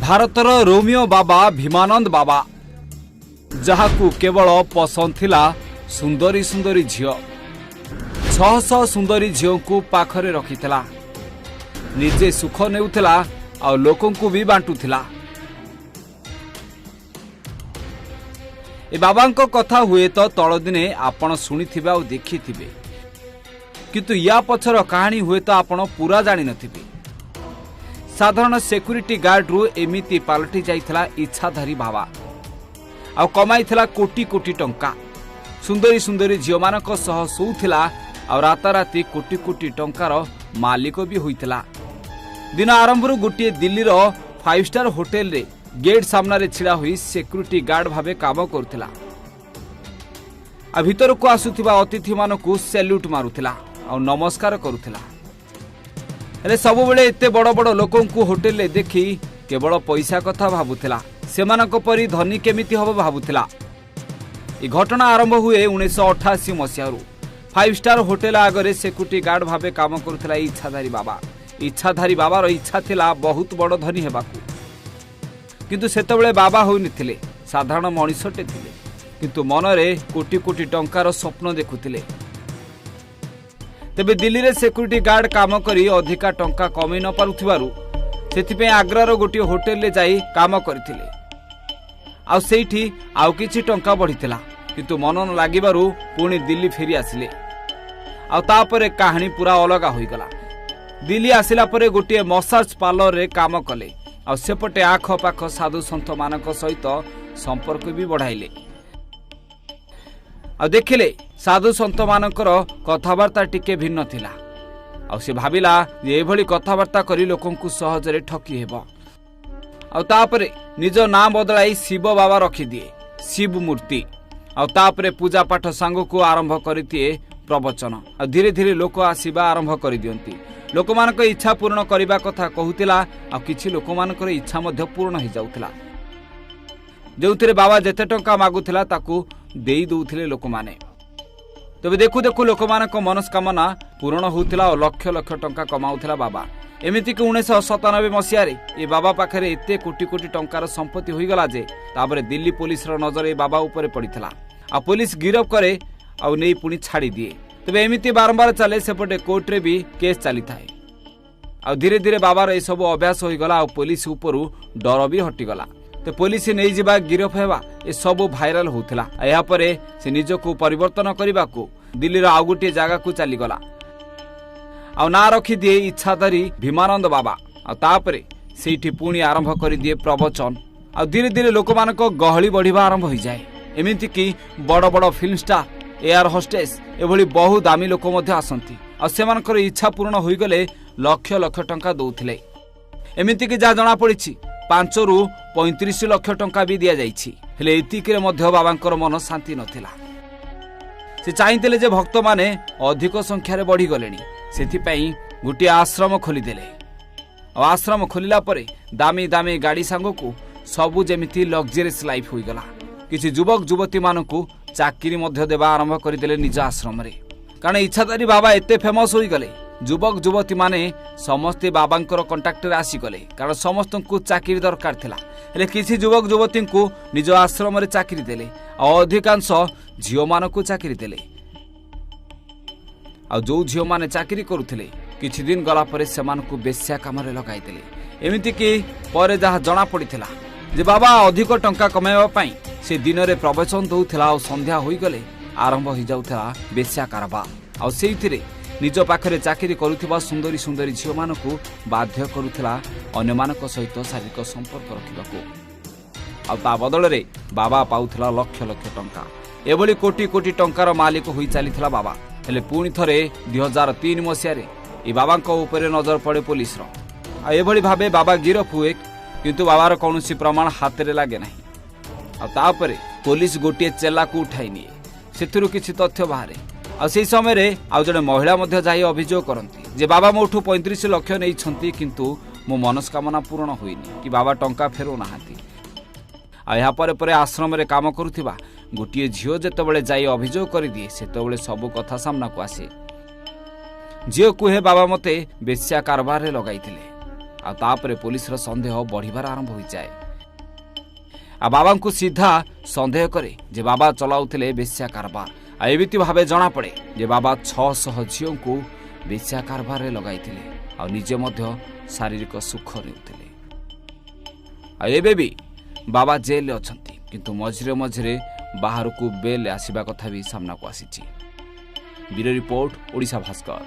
भारतर Romeo बाबा भीमानंद बाबा जहाकू केवल पसंद थिला सुंदरी सुंदरी झियो 600 सुंदरी झियो को पाखरे रखिथिला निजे सुख नेउथिला आ लोकन को भी बांटुथिला। ए बाबांको कथा हुए तो तळ दिने आपण सुनिथिबे आ देखिथिबे किंतु या पछर कहानी हुए तो आपण पूरा जानि नथिबे। साधारण सिक्यूरिटी गार्ड रु एमिति पालटी जाइथिला इच्छाधारी बाबा आ कमाइथिला कोटी कोटी टंका सुंदरी सुंदरी झियो मानक सह सोउथिला आ राताराती कोटी कोटी टंकार मालिक भी होइथिला। दिन आरंभरू गोटे दिल्ली रो 5 स्टार होटेल रे गेट सामने छिड़ा हुई सिक्यूरिटी गार्ड भावे काम करुथिला। आ भीतर को आसुथिबा अतिथि मानकू सैल्यूट मारुथिला आ नमस्कार करुथिला। हेले सब बेले एते बड़ बड़ लोकन को होटेल रे देखी केवल पैसा कथा भाबुथिला सेमानक परी धनी केमिति हबो भाबुथिला। ए घटना आरंभ हुए 1988 मसियारू 5 स्टार होटेल आगरे सिक्यूरिटी गार्ड भावे काम करुथिला इच्छाधारी बाबा। इच्छाधारी बाबार इच्छा थिला बहुत बड़ धनी हेबाकू किंतु सेतबेले बाबा होई नथिले साधारण मनिषटे थिले किंतु मनरे कोटी कोटी टंकार स्वप्न देखुथिले। तेबे दिल्ली रे सिक्यूरिटी गार्ड काम करी अधिका टंका कमी न पारुथिबारु सेथिपे आग्रार गोटे होटेल ले जाई काम करथिले आ सेठी आउ किछि टंका बढ़िथिला किंतु मन न लागिबारु पुणी दिल्ली फेरी आसिले आ तापरे कहानी पूरा अलगा होई गला। दिल्ली आसिला परे गोटे मसाज पार्लर रे काम कले आ सेपटे आख पाख साधु संत मानक सहित संपर्क भी बढ़ाइले आ देखिले साधु संत मानकर कथावार्ता टिके भिन्न थिला आ से भाबिला जे एभली कथावार्ता करी लोकन को सहजरे ठकी हेबो आ तापरे निज नाम बदलाई शिव बाबा रखी दिए शिव मूर्ति आ तापरे पूजा पाठ सांग को आरंभ करतिए प्रवचन आ धीरे धीरे लोक आसीबा आरंभ कर दियंती। लोक मानक इच्छा पूर्ण करबा कथा कहूतिला आ किछि लोक मानकर इच्छा मध्य पूर्ण हो जाउतिला। जोउथिरे बाबा जेते टंका मागुथिला ताकू देई दउथिले लोक माने। तबे देखु देखु लोक मानक मनस्कामना पूर्ण होउथिला और लक्ष लक्ष टंका कमाउथिला बाबा। एमिति कि 1997 मसिया रे ए बाबा पाखरे एते कोटी कोटी टंकार संपत्ति होई गला जे ताबरे दिल्ली पुलिस रो नजर ए बाबा ऊपर पड़िथिला आ पुलिस गिरफ करे आ नै पुनी छाड़ी दिए। तबे एमिति बारंबार चले सेपटे कोर्ट रे भी केस चली थाए आ धीरे धीरे बाबार ए सब अभ्यास होई गला आ पुलिस ऊपरू डर भी हटी गला। तो पुलिस नहीं जिबा गिरफ हेबा ए सब भाइराल होउथिला। एहा परे से निजको परिवर्तन करबा को दिल्ली रो आ गोटे जागा को चली गला आ ना रखी दिए इच्छाधारी भीमानंद बाबा आ तापरे सेठी पुणी आरंभ कर दिए प्रवचन आ धीरे धीरे लोक मानक गहली बढ़िबा आरंभ हो जाए। एमिति कि बड़ बड़ फिल्म स्टार एयर होस्टेस एभली बहु दामी लोक मध्य आसंती आ सेमानकर इच्छा पूर्ण होई गले लक्ष लक्ष टंका दउथिले। एमिति कि जा जणा पड़िछि 5 रु 35 लक्ष टंका भी दिया जाइछि। हेले एतिके मध्य बाबांकर मन शांति नथिला। से चाहिथिले जे भक्त माने अधिक संख्या रे बढ़ी गलेनी सेथिपई गुटी आश्रम खोली देले आ आश्रम खोलिला परे दामी दामी गाड़ी सांग को सबु जेमिति लग्जरियस लाइफ होई गला। किछि युवक युवती मानकू चाकरी मध्य देवा आरंभ करदेले निज आश्रम रे कारण इच्छाधारी बाबा एते फेमस होई गले युवक युवती माने समस्ते बाबांकर कांटेक्ट रे आसी गले कारण समस्त को चाकरी दरकार थिला। हेले किछि युवक युवती को निज आश्रम रे चाकरी देले आ अधिकांश झियो मानकू चाकरी देले आ जो झियो माने चाकरी करुथिले किछि दिन गला परे सेमानकू बेश्या काम रे लगाई देले। एमिति कि परे जहा जणा पड़िथिला जे बाबा अधिक टंका कमाइबा पई से दिन रे प्रवचन दउथिला आ संध्या होई गले आरंभ हो जाउथिला बेश्या कारबा आ सेइथिरे निज पाखरे चाकरी करुथिबा सुंदरी सुंदरी झियो मानकू बाध्य करुथिला अन्य मानक सहित शारीरिक संपर्क रखिबाकू आ ता बदल रे बाबा पाउथिला लक्ष लक्ष टंका। एभली कोटी कोटी टंकार मालिक होई चलीथिला बाबा। हेले पुणी थरे 2003 मसिया रे ए बाबांको ऊपर नजर पड़े पुलिस रो आ एभली भाबे बाबा गिरफ हुए किंतु बाबार कौनसी प्रमाण हाथ रे लागे नाही आ तापरे पुलिस गोटे चेला को उठाई निए सेथिरु किछि तथ्य बाहरे आ सेही समय रे आ जने महिला मध्य जाई अभियोग करंती जे बाबा मोठू 35 लाख नै छंती किंतु मो मनस्कामना पूर्ण होइनी कि बाबा टंका फेरो नाहांती। आ या परे परे आश्रम रे काम करुथिबा गोटे झियो जेतेबेले जाई अभियोग कर दिए सेतेबेले सब कथा सामना को आसे। झियो कुहे बाबा मते बेश्या कारबार रे लगाइथिले ଆଉ ତାପରେ ପୁଲିସର ସନ୍ଦେହ ବଢ଼ିବାର ଆରମ୍ଭ ହୋଇଯାଏ। ଆଉ ବାବାଙ୍କୁ ସିଧା ସନ୍ଦେହ କରେ ଯେ ବାବା ଚଲାଉଥିଲେ ବେଶ୍ୟା କାରବାର। ଆଉ ଏମିତି ଭାବେ ଜଣାପଡ଼େ ଯେ ବାବା 600 ଝିଅଙ୍କୁ ବେଶ୍ୟା କାରବାରରେ ଲଗାଇଥିଲେ ଆଉ ନିଜେ ମଧ୍ୟ ଶାରୀରିକ ସୁଖ ନେଉଥିଲେ। ଆଉ ଏବେ ବି ବାବା ଜେଲରେ ଅଛନ୍ତି, କିନ୍ତୁ ମଝିରେ ମଝିରେ ବାହାରକୁ ବେଲ୍ ଆସିବା କଥା ବି ସାମ୍ନାକୁ ଆସିଛି। Bureau report, Odisha Bhaskar.